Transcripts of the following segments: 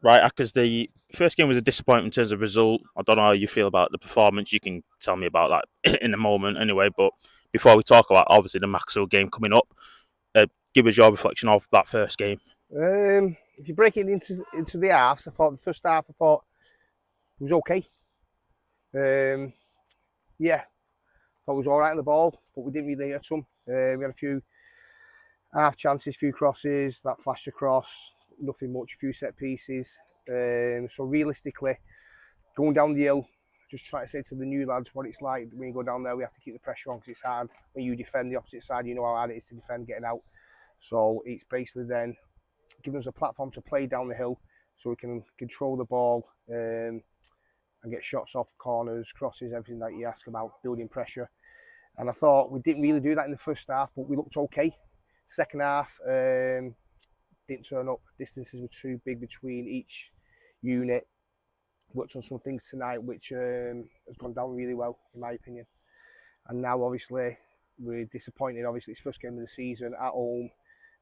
right? Because the first game was a disappointment in terms of result. I don't know how you feel about the performance. You can tell me about that in a moment anyway. But before we talk about, obviously, the Macclesfield game coming up, give us your reflection of that first game. If you break it into the halves, I thought the first half, it was okay. Yeah, thought it was all right on the ball, but we didn't really hit some. We had a few half chances, few crosses, that flashed across, nothing much, a few set pieces. So realistically, going down the hill, just try to say to the new lads what it's like when you go down there. We have to keep the pressure on because it's hard. When you defend the opposite side, you know how hard it is to defend getting out. So it's basically then giving us a platform to play down the hill so we can control the ball and get shots off corners, crosses, everything that you ask about, building pressure. And I thought we didn't really do that in the first half, but we looked okay. Second half, didn't turn up. Distances were too big between each unit. Worked on some things tonight which has gone down really well, in my opinion. And now, obviously, we're disappointed. Obviously, it's first game of the season at home.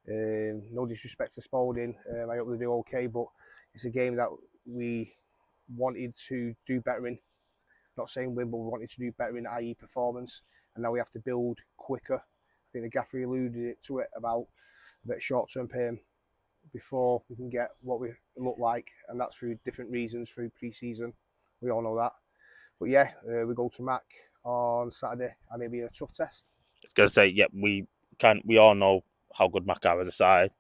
No disrespect to Spalding. I hope they do okay, but it's a game that we wanted to do better in. Not saying win, but we wanted to do better in, i.e. performance. And now we have to build quicker. I think the gaffer alluded to it about a bit of short-term pain before we can get what we look like, and that's through different reasons, through pre-season. We all know that. But yeah, we go to Mac on Saturday, and it'll be a tough test. I was going to say, yeah, we all know how good Mac are as a side,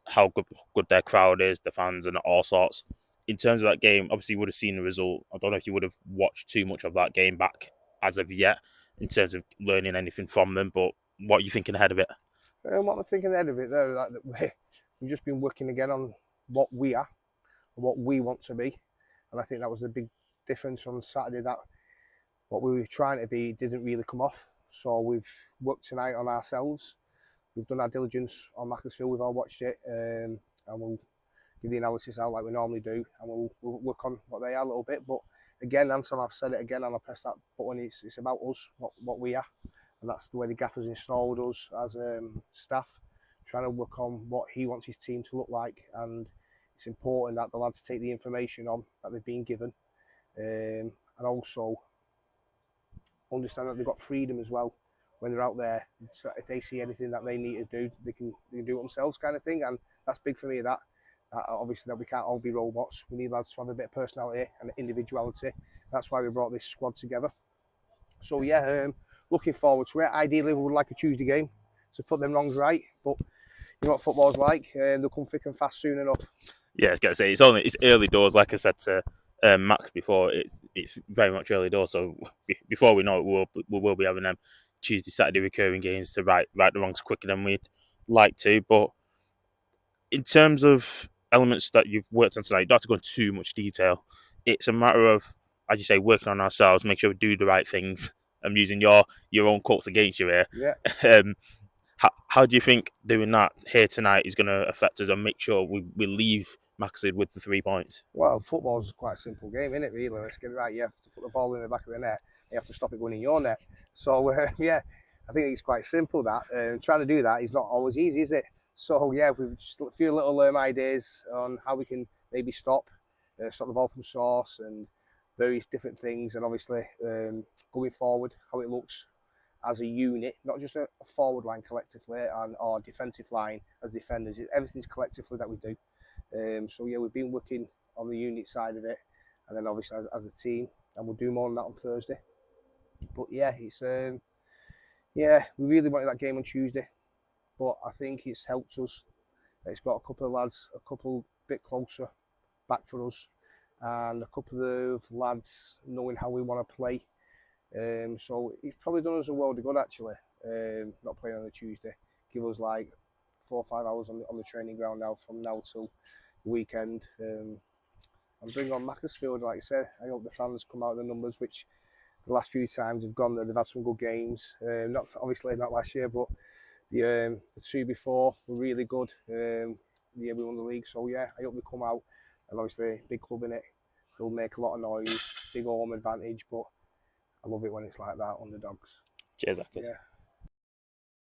how good their crowd is, the fans, and all sorts. In terms of that game, obviously you would have seen the result. I don't know if you would have watched too much of that game back as of yet, in terms of learning anything from them. But what are you thinking ahead of it? What I'm thinking ahead of it, though, that we've just been working again on what we are, what we want to be, and I think that was a big difference on Saturday. That what we were trying to be didn't really come off. So we've worked tonight on ourselves. We've done our diligence on Macclesfield. We've all watched it, and we'll give the analysis out like we normally do, and we'll work on what they are a little bit. But again, Anton, I've said it again, and I'll press that button. It's about us, what we are, and that's the way the gaffer's installed us as staff, trying to work on what he wants his team to look like. And it's important that the lads take the information on that they've been given, and also understand that they've got freedom as well when they're out there. So if they see anything that they need to do, they can do it themselves, kind of thing. And that's big for me, that obviously that we can't all be robots. We need lads to have a bit of personality and individuality. That's why we brought this squad together. So yeah, looking forward to it. Ideally, we would like a Tuesday game to put them wrongs right, but you know what football's like, they'll come thick and fast soon enough. Yeah, I was going to say, it's early doors, like I said to Max before. It's very much early doors, so before we know it, we will be having them Tuesday, Saturday recurring games to right the wrongs quicker than we'd like to. But in terms of elements that you've worked on tonight, you don't have to go into too much detail. It's a matter of, as you say, working on ourselves, make sure we do the right things. I'm using your own quotes against you here. Yeah. How do you think doing that here tonight is going to affect us and make sure we leave Macclesfield with the 3 points? Well, football's quite a simple game, isn't it, really? Let's get it right. You have to put the ball in the back of the net. You have to stop it going in your net. So, yeah, I think it's quite simple, that. Trying to do that is not always easy, is it? So, yeah, we've just a few little ideas on how we can maybe stop the ball from source and various different things. And obviously, going forward, how it looks as a unit, not just a forward line collectively or defensive line as defenders. Everything's collectively that we do. So yeah, we've been working on the unit side of it, and then obviously as a team, and we'll do more on that on Thursday. But yeah, it's we really wanted that game on Tuesday, but I think it's helped us. It's got a couple of lads a bit closer back for us, and a couple of lads knowing how we want to play. So it's probably done us a world of good, actually, not playing on a Tuesday. Give us like 4 or 5 hours on the training ground now, from now till the weekend, and bring on Macclesfield. Like I said, I hope the fans come out of the numbers, which the last few times have gone there. They've had some good games. Not last year, but the 2 before were really good. The year we won the league. So yeah, I hope they come out, and obviously big club in it. They'll make a lot of noise, big home advantage, but I love it when it's like that, underdogs. Cheers, Akers. Yeah.